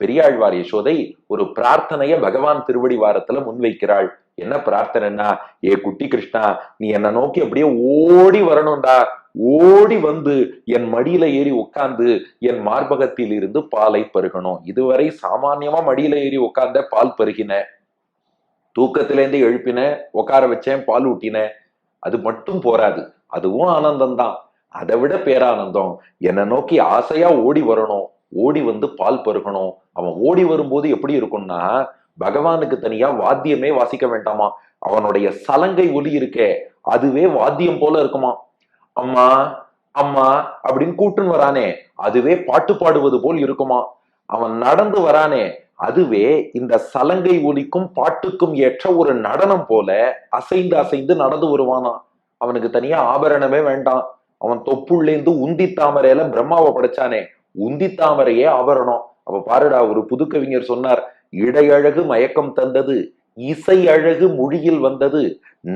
பெரியாழ்வார் யசோதை ஒரு பிரார்த்தனைய பகவான் திருவடி வாரத்துல முன்வைக்கிறாள். என்ன பிரார்த்தனைன்னா, ஏ குட்டி கிருஷ்ணா, நீ என்ன நோக்கி அப்படியே ஓடி வரணும்டா, ஓடி வந்து என் மடியில ஏறி உட்கார்ந்து என் மார்பகத்தில் இருந்து பாலை பருகணும். இதுவரை சாமான்யமா மடியில ஏறி உட்கார்ந்த பால் பருகின, தூக்கத்திலேருந்து எழுப்பின, உட்கார வச்சேன், பால் ஊட்டின, அது மட்டும் போராது, அதுவும் ஆனந்தம் தான். அதை விட பேரானந்தம் என்னை நோக்கி ஆசையா ஓடி வரணும், ஓடி வந்து பால் பருகணும். அவன் ஓடி வரும்போது எப்படி இருக்கும்னா, பகவானுக்கு தனியா வாத்தியமே வாசிக்க வேண்டாமா, அவனுடைய சலங்கை ஒலி இருக்கே அதுவே வாத்தியம் போல இருக்குமா. அம்மா அம்மா அப்படின்னு கூட்டுன்னு வரானே அதுவே பாட்டு பாடுவது போல் இருக்குமா. அவன் நடந்து வரானே அதுவே இந்த சலங்கை ஒலிக்கும் பாட்டுக்கும் ஏற்ற ஒரு நடனம் போல அசைந்து அசைந்து நடந்து வருவானா. அவனுக்கு தனியா ஆபரணமே வேண்டாம். அவன் தொப்புள்ளேந்து உந்தி தாமரையில பிரம்மாவை படைச்சானே, உந்தி தாமரையே ஆபரணம். அப்ப பாருடா, ஒரு புது கவிஞர் சொன்னார், இடையழகு மயக்கம் தந்தது, இசை அழகு மொழியில் வந்தது,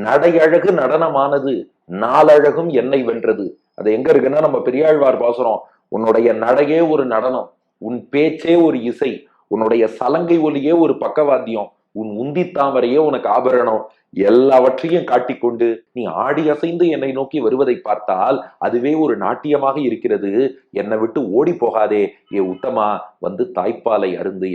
நடையழகு நடனமானது, நாலழகும் என்னை வென்றது. அது எங்க இருக்குன்னா நம்ம பெரியாழ்வார் பாசுறோம். உன்னுடைய நடையே ஒரு நடனம், உன் பேச்சே ஒரு இசை, உன்னுடைய சலங்கை ஒலியே ஒரு பக்கவாத்தியம், உன் உந்தி தாமரையே உனக்கு ஆபரணம், எல்லாவற்றையும் காட்டிக்கொண்டு நீ ஆடி அசைந்து என்னை நோக்கி வருவதை பார்த்தால் அதுவே ஒரு நாட்டியமாக இருக்கிறது. என்னை விட்டு ஓடி போகாதே ஏ உத்தமா, வந்து தாய்ப்பாலை அருந்து